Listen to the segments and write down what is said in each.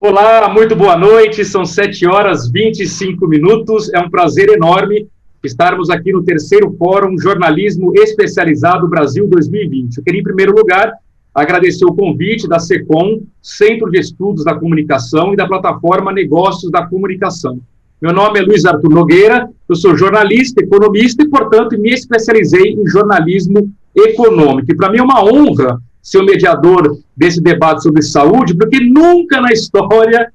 Olá, muito boa noite, são 7h25. É um prazer enorme estarmos aqui no terceiro Fórum Jornalismo Especializado Brasil 2020. Eu queria, em primeiro lugar, agradecer o convite da SECOM, Centro de Estudos da Comunicação, e da plataforma Negócios da Comunicação. Meu nome é Luiz Arthur Nogueira, eu sou jornalista, economista e, portanto, me especializei em jornalismo econômico. E para mim é uma honra ser o mediador desse debate sobre saúde, porque nunca na história,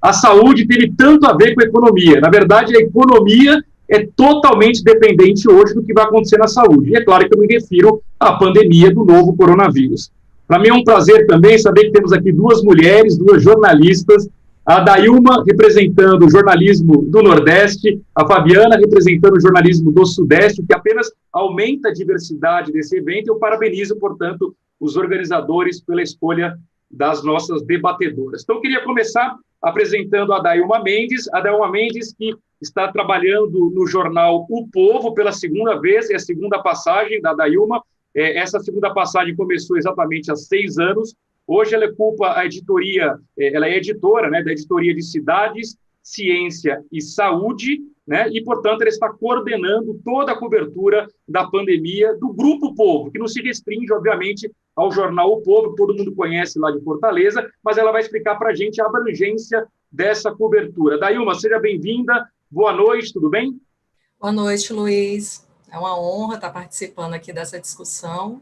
a saúde teve tanto a ver com a economia. Na verdade, a economia é totalmente dependente hoje do que vai acontecer na saúde. E é claro que eu me refiro à pandemia do novo coronavírus. Para mim é um prazer também saber que temos aqui duas mulheres, duas jornalistas, a Dailma representando o jornalismo do Nordeste, a Fabiana representando o jornalismo do Sudeste, o que apenas aumenta a diversidade desse evento. Eu parabenizo, portanto, os organizadores pela escolha das nossas debatedoras. Então, eu queria começar apresentando a Dailma Mendes que está trabalhando no jornal O Povo pela segunda vez, é a segunda passagem da Dailma. Essa segunda passagem começou exatamente há 6 anos. Hoje ela ocupa a editoria, ela é editora, né, da editoria de Cidades, Ciência e Saúde, né, e, portanto, ela está coordenando toda a cobertura da pandemia do Grupo Povo, que não se restringe, obviamente, ao jornal O Povo, que todo mundo conhece lá de Fortaleza, mas ela vai explicar para a gente a abrangência dessa cobertura. Dailma, seja bem-vinda, boa noite, tudo bem? Boa noite, Luiz. É uma honra estar participando aqui dessa discussão.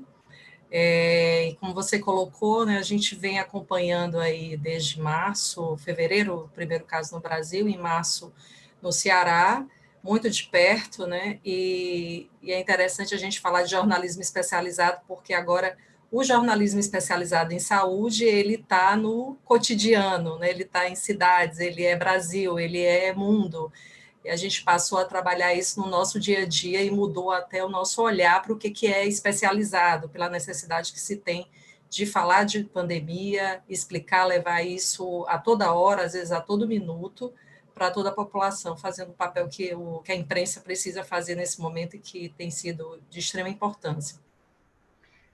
E como você colocou, né, a gente vem acompanhando aí desde março, fevereiro, o primeiro caso no Brasil, em março no Ceará, muito de perto, né, e é interessante a gente falar de jornalismo especializado, porque agora o jornalismo especializado em saúde, ele está no cotidiano, né, ele está em cidades, ele é Brasil, ele é mundo. E a gente passou a trabalhar isso no nosso dia a dia e mudou até o nosso olhar para o que é especializado, pela necessidade que se tem de falar de pandemia, explicar, levar isso a toda hora, às vezes a todo minuto, para toda a população, fazendo o papel que a imprensa precisa fazer nesse momento e que tem sido de extrema importância.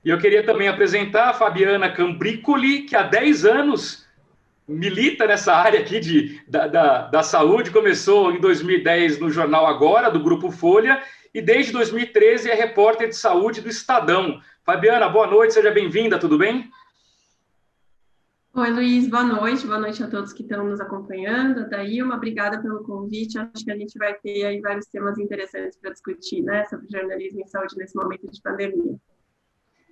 E eu queria também apresentar a Fabiana Cambricoli, que há 10 anos milita nessa área aqui da saúde, começou em 2010 no jornal Agora, do Grupo Folha, e desde 2013 é repórter de saúde do Estadão. Fabiana, boa noite, seja bem-vinda, tudo bem? Oi, Luiz, boa noite a todos que estão nos acompanhando. Dailma, obrigada pelo convite, acho que a gente vai ter aí vários temas interessantes para discutir, né, sobre jornalismo em saúde nesse momento de pandemia.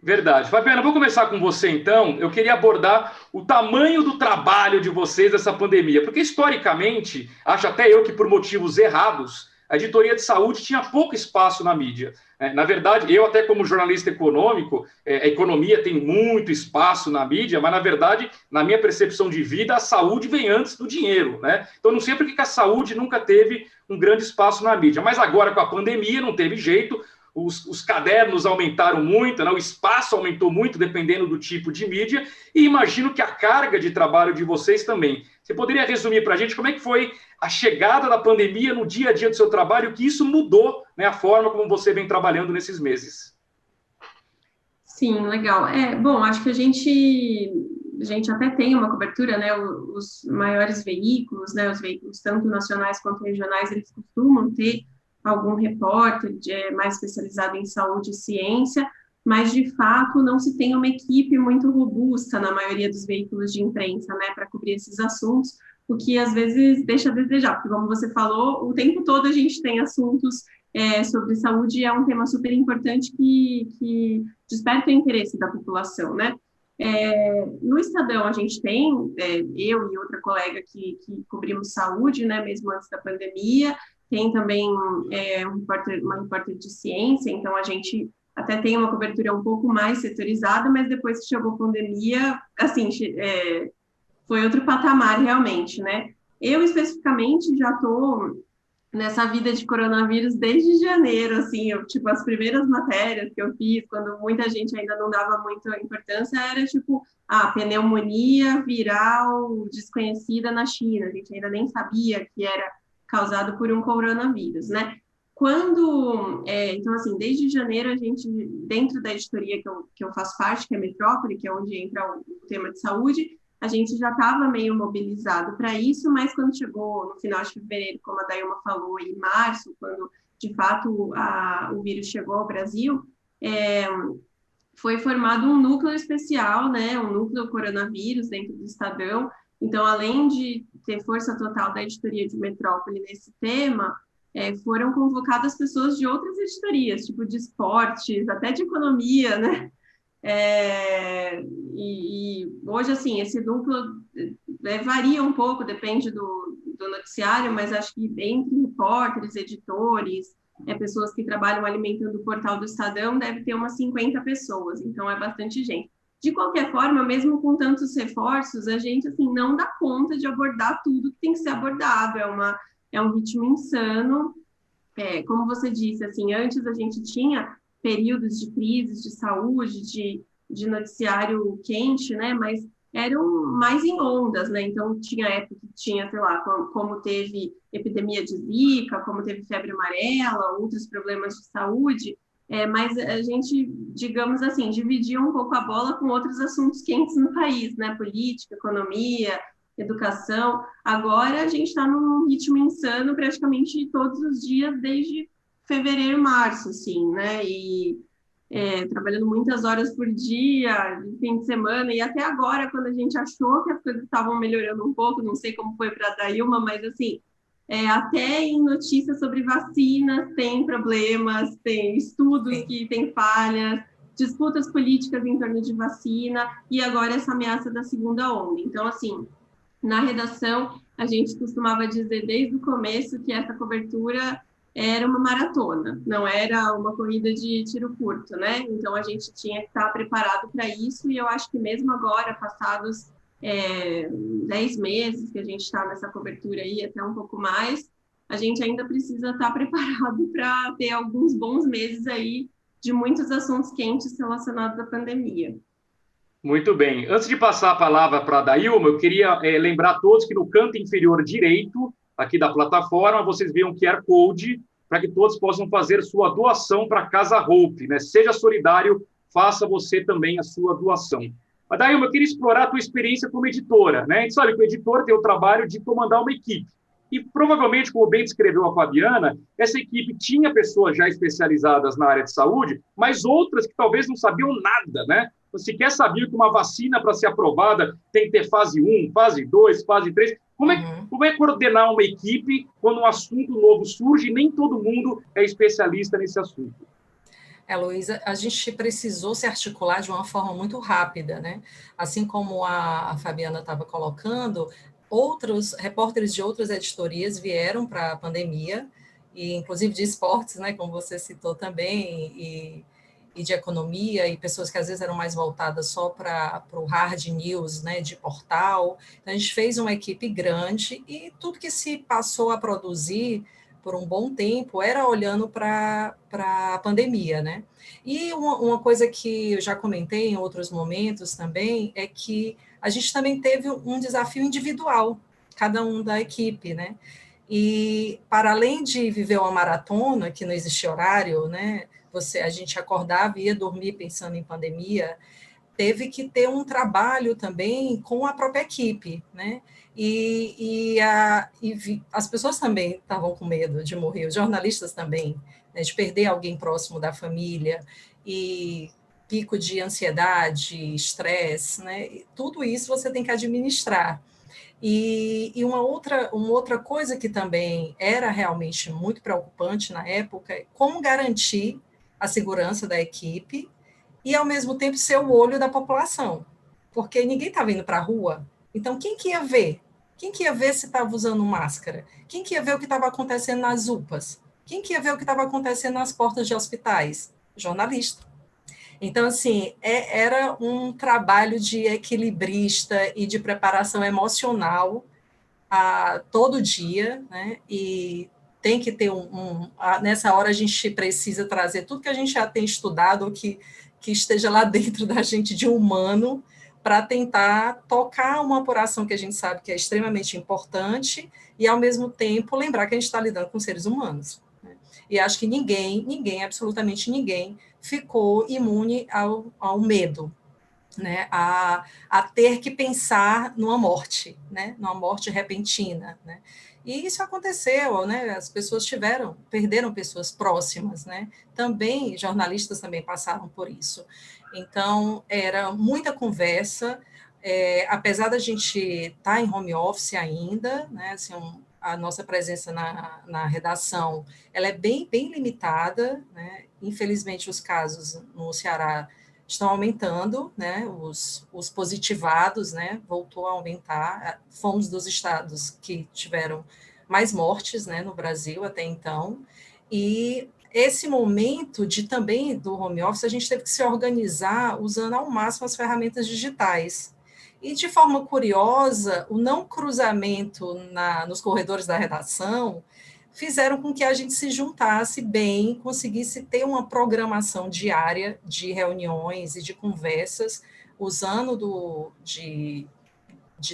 Verdade. Fabiana, vou começar com você, então. Eu queria abordar o tamanho do trabalho de vocês nessa pandemia, porque, historicamente, acho até eu que por motivos errados, a editoria de saúde tinha pouco espaço na mídia. Na verdade, eu até como jornalista econômico, a economia tem muito espaço na mídia, mas, na verdade, na minha percepção de vida, a saúde vem antes do dinheiro, né? Então, não sei por que a saúde nunca teve um grande espaço na mídia, mas agora, com a pandemia, não teve jeito. Os cadernos aumentaram muito, né? O espaço aumentou muito, dependendo do tipo de mídia, e imagino que a carga de trabalho de vocês também. Você poderia resumir para a gente como é que foi a chegada da pandemia no dia a dia do seu trabalho, que isso mudou, né, a forma como você vem trabalhando nesses meses? Sim, legal. Bom, acho que a gente até tem uma cobertura, né, os maiores veículos, né, os veículos tanto nacionais quanto regionais, eles costumam ter algum repórter mais especializado em saúde e ciência, mas, de fato, não se tem uma equipe muito robusta na maioria dos veículos de imprensa, né, para cobrir esses assuntos, o que, às vezes, deixa a desejar, porque, como você falou, o tempo todo a gente tem assuntos sobre saúde, e é um tema super importante que desperta o interesse da população, né? No Estadão, a gente tem, eu e outra colega que cobrimos saúde, né, mesmo antes da pandemia. Tem também uma repórter de ciência, então a gente até tem uma cobertura um pouco mais setorizada, mas depois que chegou a pandemia, assim, foi outro patamar realmente, né? Eu, especificamente, já estou nessa vida de coronavírus desde janeiro, assim, as primeiras matérias que eu fiz, quando muita gente ainda não dava muita importância, era pneumonia viral desconhecida na China, a gente ainda nem sabia que era causado por um coronavírus, né? Então, assim, desde janeiro, a gente, dentro da editoria que eu faço parte, que é a Metrópole, que é onde entra o tema de saúde, a gente já estava meio mobilizado para isso, mas quando chegou no final de fevereiro, como a Dayuma falou, em março, quando de fato o vírus chegou ao Brasil, foi formado um núcleo especial, né, um núcleo coronavírus dentro do Estadão. Então, além de ter força total da editoria de Metrópole nesse tema, foram convocadas pessoas de outras editorias, tipo de esportes, até de economia, né? E hoje, assim, esse núcleo varia um pouco, depende do noticiário, mas acho que entre repórteres, editores, pessoas que trabalham alimentando o portal do Estadão, deve ter umas 50 pessoas, então é bastante gente. De qualquer forma, mesmo com tantos reforços, a gente assim, não dá conta de abordar tudo que tem que ser abordado, é um ritmo insano. Como você disse, assim, antes a gente tinha períodos de crises de saúde, de noticiário quente, né? Mas eram mais em ondas, né? Então tinha época que tinha, sei lá, como teve epidemia de Zika, como teve febre amarela, outros problemas de saúde, mas a gente, digamos assim, dividia um pouco a bola com outros assuntos quentes no país, né? Política, economia, educação. Agora a gente está num ritmo insano praticamente todos os dias desde fevereiro, março, assim, né? E trabalhando muitas horas por dia, de fim de semana, e até agora, quando a gente achou que as coisas estavam melhorando um pouco, não sei como foi para a Dayuma, mas assim, até em notícias sobre vacinas tem problemas, tem estudos que tem falhas, disputas políticas em torno de vacina, e agora essa ameaça da segunda onda. Então, assim, na redação, a gente costumava dizer desde o começo que essa cobertura era uma maratona, não era uma corrida de tiro curto, né? Então, a gente tinha que estar preparado para isso, e eu acho que mesmo agora, passados 10 meses que a gente está nessa cobertura aí, até um pouco mais, a gente ainda precisa estar preparado para ter alguns bons meses aí de muitos assuntos quentes relacionados à pandemia. Muito bem. Antes de passar a palavra para a Dayuma, eu queria lembrar a todos que no canto inferior direito, aqui da plataforma, vocês veem um QR Code para que todos possam fazer sua doação para a Casa Hope, né? Seja solidário, faça você também a sua doação. Mas, Dayuma, eu queria explorar a tua experiência como editora, né? A gente sabe que o editor tem o trabalho de comandar uma equipe. E provavelmente, como bem descreveu a Fabiana, essa equipe tinha pessoas já especializadas na área de saúde, mas outras que talvez não sabiam nada, né? Sequer sabia que uma vacina, para ser aprovada, tem que ter fase 1, fase 2, fase 3. Como é coordenar uma equipe quando um assunto novo surge e nem todo mundo é especialista nesse assunto? Luísa, a gente precisou se articular de uma forma muito rápida, né? Assim como a Fabiana estava colocando, outros repórteres de outras editorias vieram para a pandemia, e inclusive de esportes, né, como você citou também, e de economia, e pessoas que às vezes eram mais voltadas só para o hard news, né, de portal. Então, a gente fez uma equipe grande, e tudo que se passou a produzir por um bom tempo era olhando para a pandemia, né? E uma coisa que eu já comentei em outros momentos também é que a gente também teve um desafio individual, cada um da equipe, né? E para além de viver uma maratona, que não existe horário, né? A gente acordava e ia dormir pensando em pandemia, teve que ter um trabalho também com a própria equipe, né? E as pessoas também estavam com medo de morrer, os jornalistas também, né, de perder alguém próximo da família, e pico de ansiedade, estresse, né? E tudo isso você tem que administrar. E uma outra coisa que também era realmente muito preocupante na época é como garantir a segurança da equipe e, ao mesmo tempo, ser o olho da população, porque ninguém estava indo para a rua. Então, quem que ia ver? Quem que ia ver se estava usando máscara? Quem que ia ver o que estava acontecendo nas UPAs? Quem que ia ver o que estava acontecendo nas portas de hospitais? Jornalista. Então, assim, era um trabalho de equilibrista e de preparação emocional todo dia, né? E tem que ter nessa hora a gente precisa trazer tudo que a gente já tem estudado, que esteja lá dentro da gente de humano, para tentar tocar uma apuração que a gente sabe que é extremamente importante e, ao mesmo tempo, lembrar que a gente está lidando com seres humanos. Né? E acho que ninguém, absolutamente ninguém, ficou imune ao medo. né, a ter que pensar numa morte, né, numa morte repentina, né, e isso aconteceu, né, as pessoas perderam pessoas próximas, né, também, jornalistas também passaram por isso, então, era muita conversa, apesar da gente estar em home office ainda, né, assim, a nossa presença na redação, ela é bem, bem limitada, né, infelizmente os casos no Ceará estão aumentando, né, os positivados, né, voltou a aumentar, fomos dos estados que tiveram mais mortes, né, no Brasil até então, e esse momento de também do home office, a gente teve que se organizar usando ao máximo as ferramentas digitais, e de forma curiosa, o não cruzamento nos corredores da redação fizeram com que a gente se juntasse bem, conseguisse ter uma programação diária de reuniões e de conversas, usando de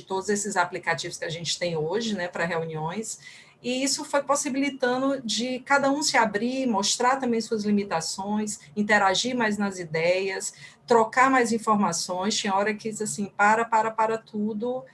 todos esses aplicativos que a gente tem hoje, né, para reuniões, e isso foi possibilitando de cada um se abrir, mostrar também suas limitações, interagir mais nas ideias, trocar mais informações. Tinha hora que diz assim, para tudo,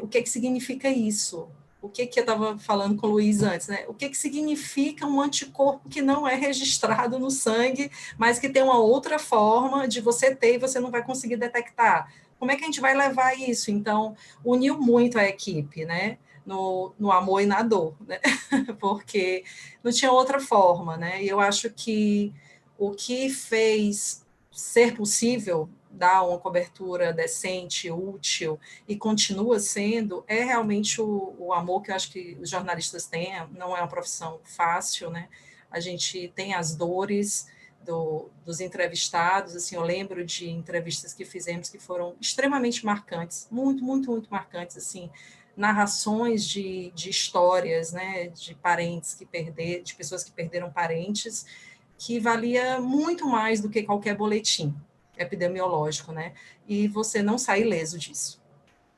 o que significa isso? O que eu estava falando com o Luiz antes, né? O que significa um anticorpo que não é registrado no sangue, mas que tem uma outra forma de você ter e você não vai conseguir detectar? Como é que a gente vai levar isso? Então, uniu muito a equipe, né? No amor e na dor, né? Porque não tinha outra forma, né? E eu acho que o que fez ser possível dar uma cobertura decente, útil, e continua sendo, é realmente o amor que eu acho que os jornalistas têm, não é uma profissão fácil, né? A gente tem as dores dos entrevistados, assim, eu lembro de entrevistas que fizemos que foram extremamente marcantes, muito, muito, muito marcantes, assim, narrações de histórias, né, de parentes de pessoas que perderam parentes, que valia muito mais do que qualquer boletim epidemiológico, né? E você não sai ileso disso.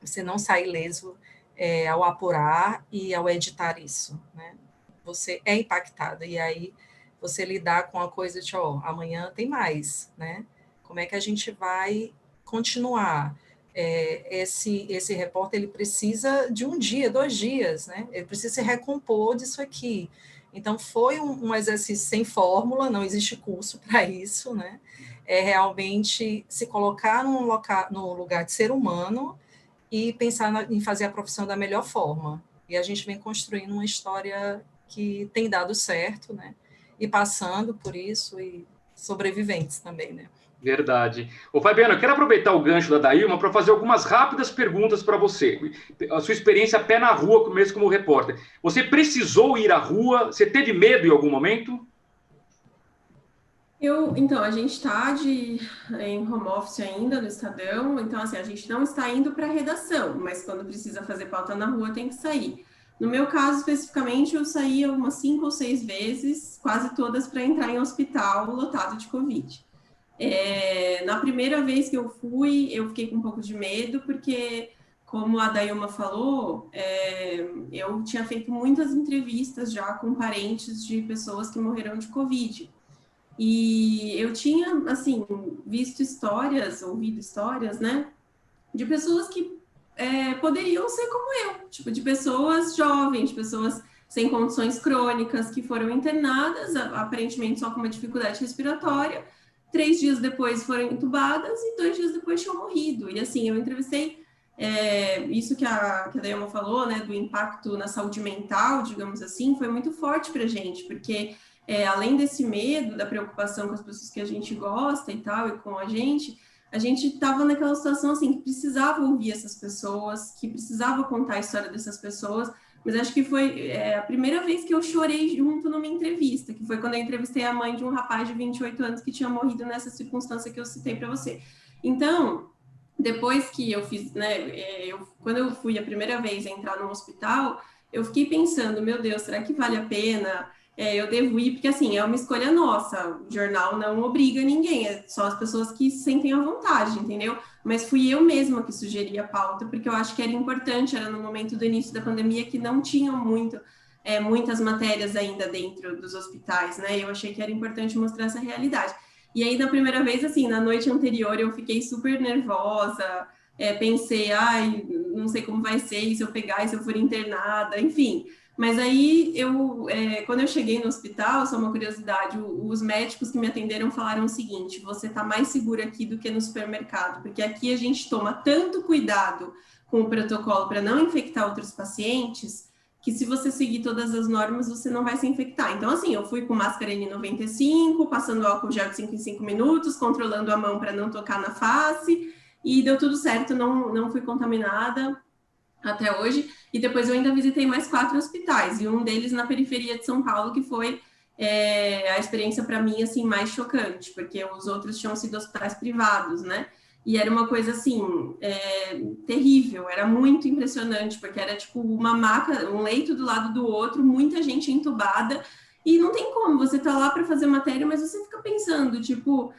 Você não sai ileso ao apurar e ao editar isso, né? Você é impactado, e aí você lidar com a coisa de, amanhã tem mais, né? Como é que a gente vai continuar? Esse repórter, ele precisa de 1 dia, 2 dias, né? Ele precisa se recompor disso aqui. Então, foi um exercício sem fórmula, não existe curso para isso, né? É realmente se colocar no lugar de ser humano e pensar em fazer a profissão da melhor forma. E a gente vem construindo uma história que tem dado certo, né? E passando por isso, e sobreviventes também, né? Verdade. Ô, Fabiana, eu quero aproveitar o gancho da Dailma para fazer algumas rápidas perguntas para você. A sua experiência pé na rua, mesmo como repórter. Você precisou ir à rua? Você teve medo em algum momento? Então, a gente está em home office ainda no Estadão, então, assim, a gente não está indo para a redação, mas quando precisa fazer pauta na rua, tem que sair. No meu caso, especificamente, eu saía umas 5 ou 6 vezes, quase todas para entrar em hospital lotado de Covid. Na primeira vez que eu fui, eu fiquei com um pouco de medo, porque, como a Dailma falou, eu tinha feito muitas entrevistas já com parentes de pessoas que morreram de Covid. E eu tinha, assim, ouvido histórias, né, de pessoas que poderiam ser como eu, tipo, de pessoas jovens, de pessoas sem condições crônicas, que foram internadas, aparentemente só com uma dificuldade respiratória, 3 dias depois foram entubadas e 2 dias depois tinham morrido. E, assim, eu entrevistei isso que a Dailma falou, né, do impacto na saúde mental, digamos assim, foi muito forte para a gente, porque além desse medo, da preocupação com as pessoas que a gente gosta e tal, e com a gente estava naquela situação, assim, que precisava ouvir essas pessoas, que precisava contar a história dessas pessoas, mas acho que foi a primeira vez que eu chorei junto numa entrevista, que foi quando eu entrevistei a mãe de um rapaz de 28 anos que tinha morrido nessa circunstância que eu citei para você. Então, depois que eu fiz, né, quando eu fui a primeira vez entrar no hospital, eu fiquei pensando, meu Deus, será que vale a pena? Eu devo ir, porque, assim, é uma escolha nossa, o jornal não obriga ninguém, é só as pessoas que se sentem à vontade, entendeu? Mas fui eu mesma que sugeri a pauta, porque eu acho que era importante, era no momento do início da pandemia que não tinham muitas matérias ainda dentro dos hospitais, né? Eu achei que era importante mostrar essa realidade. E aí, na primeira vez, assim, na noite anterior, eu fiquei super nervosa, pensei, ai, não sei como vai ser, e se eu pegar, e se eu for internada, enfim. Mas aí, quando eu cheguei no hospital, só uma curiosidade, os médicos que me atenderam falaram o seguinte: você está mais segura aqui do que no supermercado, porque aqui a gente toma tanto cuidado com o protocolo para não infectar outros pacientes, que se você seguir todas as normas, você não vai se infectar. Então, assim, eu fui com máscara N95, passando álcool gel de 5 em 5 minutos, controlando a mão para não tocar na face, e deu tudo certo, não fui contaminada até hoje. E depois eu ainda visitei mais 4 hospitais, e um deles na periferia de São Paulo, que foi a experiência para mim, assim, mais chocante, porque os outros tinham sido hospitais privados, né? E era uma coisa, assim, terrível, era muito impressionante, porque era tipo uma maca, um leito do lado do outro, muita gente entubada, e não tem como, você tá lá para fazer matéria, mas você fica pensando, tipo,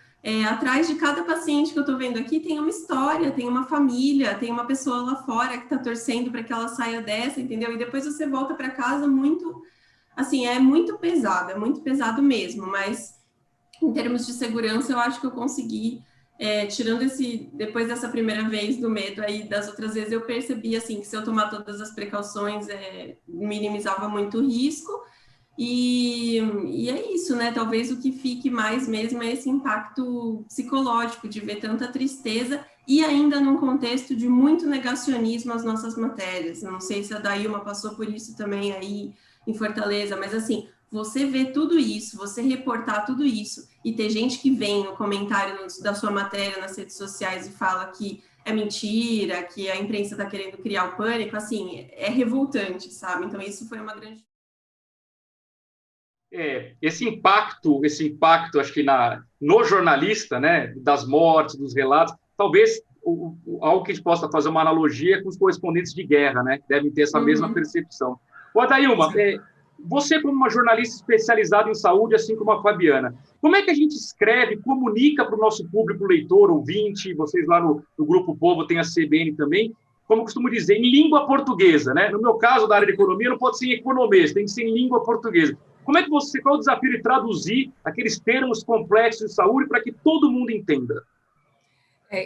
atrás de cada paciente que eu tô vendo aqui tem uma história, tem uma família, tem uma pessoa lá fora que tá torcendo para que ela saia dessa, entendeu? E depois você volta para casa muito, assim, é muito pesado mesmo, mas em termos de segurança, eu acho que eu consegui, tirando depois dessa primeira vez do medo, aí das outras vezes eu percebi, assim, que se eu tomar todas as precauções, minimizava muito o risco, e é isso, né? Talvez o que fique mais mesmo é esse impacto psicológico de ver tanta tristeza e ainda num contexto de muito negacionismo às nossas matérias. Não sei se a Dailma passou por isso também aí em Fortaleza, mas assim, você vê tudo isso, você reportar tudo isso e ter gente que vem no comentário da sua matéria nas redes sociais e fala que é mentira, que a imprensa está querendo criar o pânico, assim, é revoltante, sabe? Então isso foi uma grande... Esse impacto, acho que no jornalista, né, das mortes, dos relatos, talvez algo que a gente possa fazer uma analogia com os correspondentes de guerra, né, que devem ter essa mesma percepção. O Adailma, você como uma jornalista especializada em saúde, assim como a Fabiana, como é que a gente escreve, comunica para o nosso público, leitor, ouvinte, vocês lá no Grupo Povo têm a CBN também, como eu costumo dizer, em língua portuguesa, né? No meu caso, da área de economia, não pode ser em economês, tem que ser em língua portuguesa. Como é que qual é o desafio de traduzir aqueles termos complexos de saúde para que todo mundo entenda?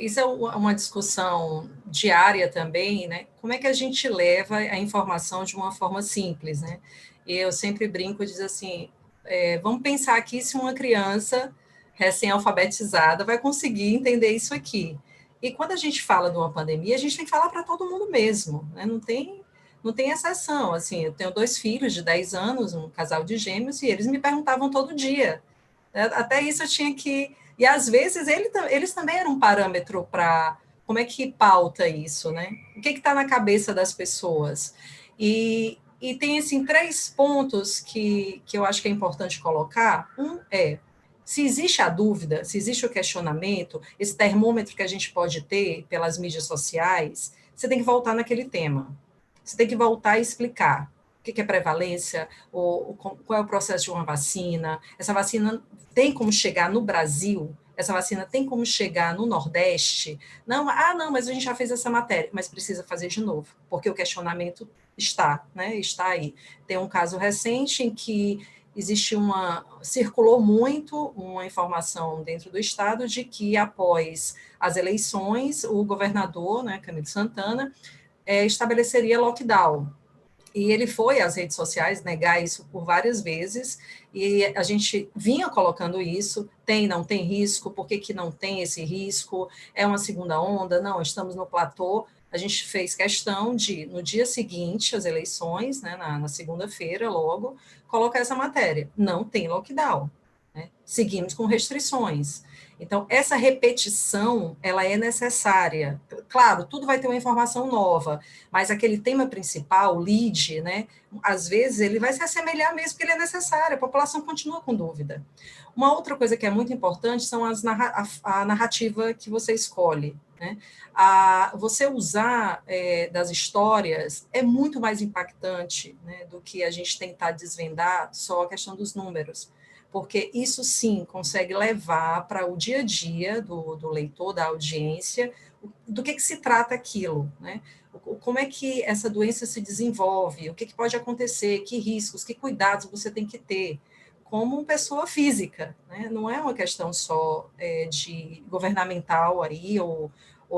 Isso é uma discussão diária também, né? Como é que a gente leva a informação de uma forma simples, né? E eu sempre brinco e diz assim, vamos pensar aqui se uma criança recém-alfabetizada vai conseguir entender isso aqui. E quando a gente fala de uma pandemia, a gente tem que falar para todo mundo mesmo, né? Não tem exceção, assim, eu tenho 2 filhos de 10 anos, um casal de gêmeos, e eles me perguntavam todo dia. Até isso eu tinha que... E, às vezes, eles também eram um parâmetro para como é que pauta isso, né? O que está na cabeça das pessoas? E tem, assim, 3 pontos que eu acho que é importante colocar. Um se existe a dúvida, se existe o questionamento, esse termômetro que a gente pode ter pelas mídias sociais, você tem que voltar naquele tema. Você tem que voltar e explicar o que é prevalência, qual é o processo de uma vacina, essa vacina tem como chegar no Brasil, essa vacina tem como chegar no Nordeste, não, mas a gente já fez essa matéria, mas precisa fazer de novo, porque o questionamento está, né, está aí. Tem um caso recente em que circulou muito uma informação dentro do Estado de que após as eleições, o governador, né, Camilo Santana, estabeleceria lockdown. E ele foi às redes sociais negar isso por várias vezes, e a gente vinha colocando isso, não tem risco, por que não tem esse risco? É uma segunda onda? Não, estamos no platô. A gente fez questão de, no dia seguinte às eleições, né, na segunda-feira logo, colocar essa matéria. Não tem lockdown, né? Seguimos com restrições. Então, essa repetição, ela é necessária. Claro, tudo vai ter uma informação nova, mas aquele tema principal, o lead, né, às vezes ele vai se assemelhar mesmo porque ele é necessário, a população continua com dúvida. Uma outra coisa que é muito importante são a narrativa que você escolhe, né? Você usar das histórias é muito mais impactante, né, do que a gente tentar desvendar só a questão dos números, porque isso sim consegue levar para o dia a dia do leitor, da audiência, do que se trata aquilo, né? Como é que essa doença se desenvolve, o que pode acontecer, que riscos, que cuidados você tem que ter, como pessoa física, né? Não é uma questão só de governamental aí, ou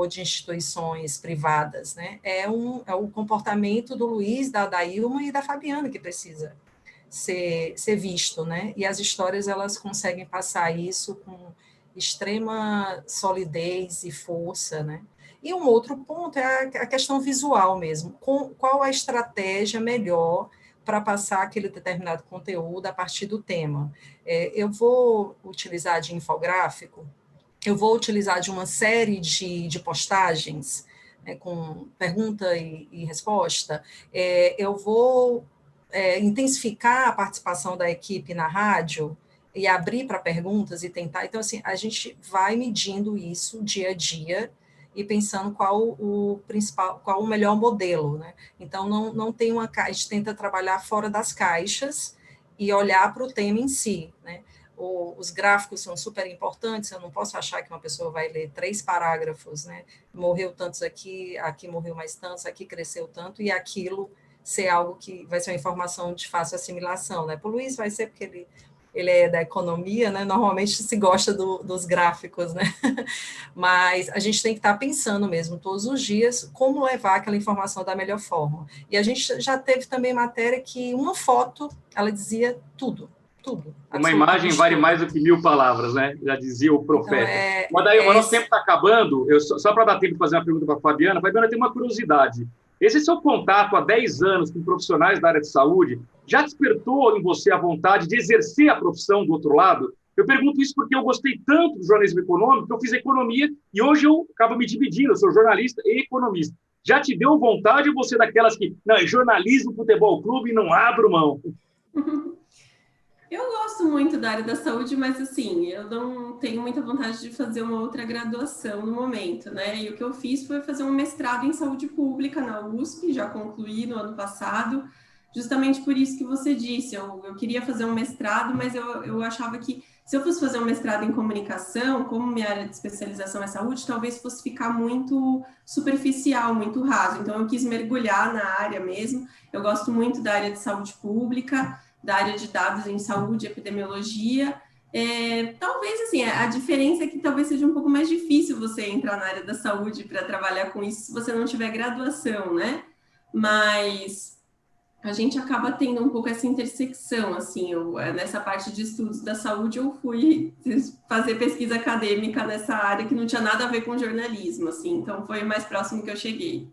de instituições privadas, né? É o comportamento do Luiz, da Ilma e da Fabiana que precisa ser visto, né? E as histórias, elas conseguem passar isso com extrema solidez e força, né? E um outro ponto é a questão visual mesmo. Qual a estratégia melhor para passar aquele determinado conteúdo a partir do tema? Eu vou utilizar de infográfico, eu vou utilizar de uma série de postagens, né, com pergunta e resposta, eu vou intensificar a participação da equipe na rádio e abrir para perguntas e tentar. Então, assim, a gente vai medindo isso dia a dia e pensando qual o melhor modelo, né? Então, não tem a gente tenta trabalhar fora das caixas e olhar para o tema em si, né? Os gráficos são super importantes, eu não posso achar que uma pessoa vai ler 3 parágrafos, né? Morreu tantos aqui morreu mais tantos, aqui cresceu tanto, e aquilo ser algo que vai ser uma informação de fácil assimilação, né? Para o Luiz vai ser porque ele é da economia, né? Normalmente se gosta dos gráficos, né? Mas a gente tem que estar pensando mesmo todos os dias como levar aquela informação da melhor forma. E a gente já teve também matéria que uma foto, ela dizia tudo. Uma imagem vale mais do que 1000 palavras, né? Já dizia o profeta. Então, mas daí, o nosso tempo está acabando. Só para dar tempo de fazer uma pergunta para a Fabiana. Fabiana, tem uma curiosidade. Esse seu contato há 10 anos com profissionais da área de saúde já despertou em você a vontade de exercer a profissão do outro lado? Eu pergunto isso porque eu gostei tanto do jornalismo econômico que eu fiz economia e hoje eu acabo me dividindo. Eu sou jornalista e economista. Já te deu vontade ou você é daquelas que, não, é jornalismo, futebol clube e não abro mão? Eu gosto muito da área da saúde, mas assim, eu não tenho muita vontade de fazer uma outra graduação no momento, né? E o que eu fiz foi fazer um mestrado em saúde pública na USP, já concluí no ano passado, justamente por isso que você disse. Eu queria fazer um mestrado, mas eu achava que se eu fosse fazer um mestrado em comunicação, como minha área de especialização é saúde, talvez fosse ficar muito superficial, muito raso. Então, eu quis mergulhar na área mesmo. Eu gosto muito da área de saúde pública, da área de dados em saúde e epidemiologia. Talvez, assim, a diferença é que talvez seja um pouco mais difícil você entrar na área da saúde para trabalhar com isso se você não tiver graduação, né? Mas a gente acaba tendo um pouco essa intersecção, assim, nessa parte de estudos da saúde eu fui fazer pesquisa acadêmica nessa área que não tinha nada a ver com jornalismo, assim, então foi o mais próximo que eu cheguei.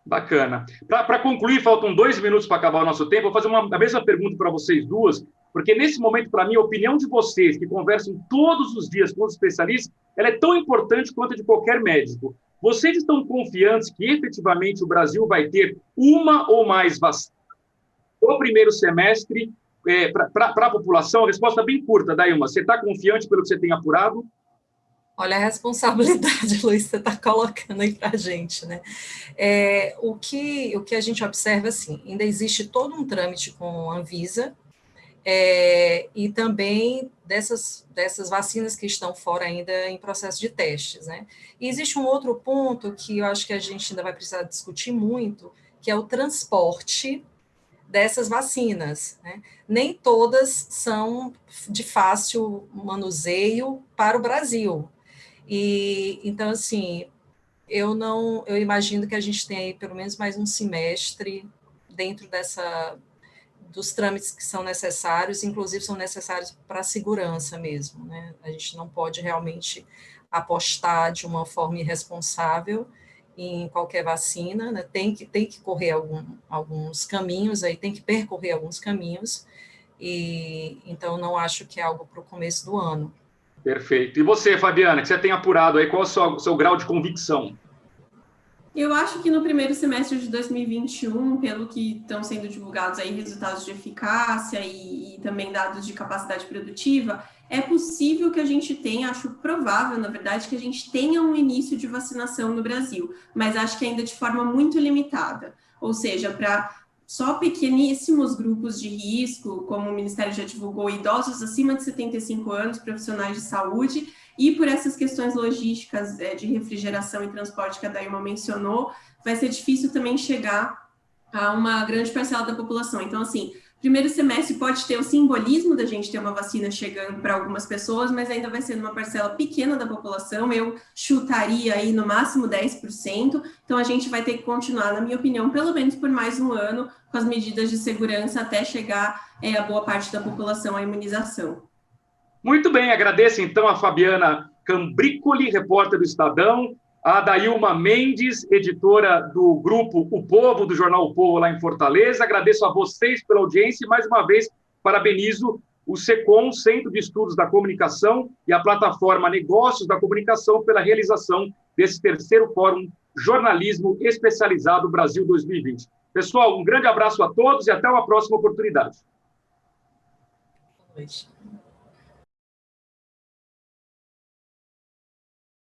Bacana. Para concluir, faltam 2 minutos para acabar o nosso tempo. Vou fazer a mesma pergunta para vocês duas, porque nesse momento, para mim, a opinião de vocês, que conversam todos os dias com os especialistas, ela é tão importante quanto a de qualquer médico. Vocês estão confiantes que, efetivamente, o Brasil vai ter uma ou mais vacinas no primeiro semestre para a população? A resposta bem curta, Dailma. Você está confiante pelo que você tem apurado? Olha a responsabilidade, Luiz, você está colocando aí para a gente, né? O que a gente observa, assim, ainda existe todo um trâmite com a Anvisa, e também dessas vacinas que estão fora ainda em processo de testes, né? E existe um outro ponto que eu acho que a gente ainda vai precisar discutir muito, que é o transporte dessas vacinas, né? Nem todas são de fácil manuseio para o Brasil. E então, assim, eu imagino que a gente tem aí pelo menos mais um semestre dentro dos trâmites que são necessários, inclusive são necessários para a segurança mesmo, né? A gente não pode realmente apostar de uma forma irresponsável em qualquer vacina, né? Tem que correr alguns caminhos aí, tem que percorrer alguns caminhos, e então não acho que é algo para o começo do ano. Perfeito. E você, Fabiana, que você tem apurado aí, qual é o seu grau de convicção? Eu acho que no primeiro semestre de 2021, pelo que estão sendo divulgados aí resultados de eficácia e também dados de capacidade produtiva, é possível que a gente tenha, acho provável, na verdade, que a gente tenha um início de vacinação no Brasil, mas acho que ainda de forma muito limitada, ou seja, para só pequeníssimos grupos de risco, como o Ministério já divulgou, idosos acima de 75 anos, profissionais de saúde, e por essas questões logísticas de refrigeração e transporte que a Dailma mencionou, vai ser difícil também chegar a uma grande parcela da população. Então, assim, Primeiro semestre pode ter o simbolismo da gente ter uma vacina chegando para algumas pessoas, mas ainda vai ser numa parcela pequena da população, eu chutaria aí no máximo 10%, então a gente vai ter que continuar, na minha opinião, pelo menos por mais um ano, com as medidas de segurança até chegar a boa parte da população à imunização. Muito bem, agradeço então a Fabiana Cambricoli, repórter do Estadão, a Dailma Mendes, editora do grupo O Povo, do jornal O Povo, lá em Fortaleza. Agradeço a vocês pela audiência e, mais uma vez, parabenizo o SECOM, Centro de Estudos da Comunicação, e a plataforma Negócios da Comunicação pela realização desse terceiro Fórum Jornalismo Especializado Brasil 2020. Pessoal, um grande abraço a todos e até uma próxima oportunidade. Boa noite.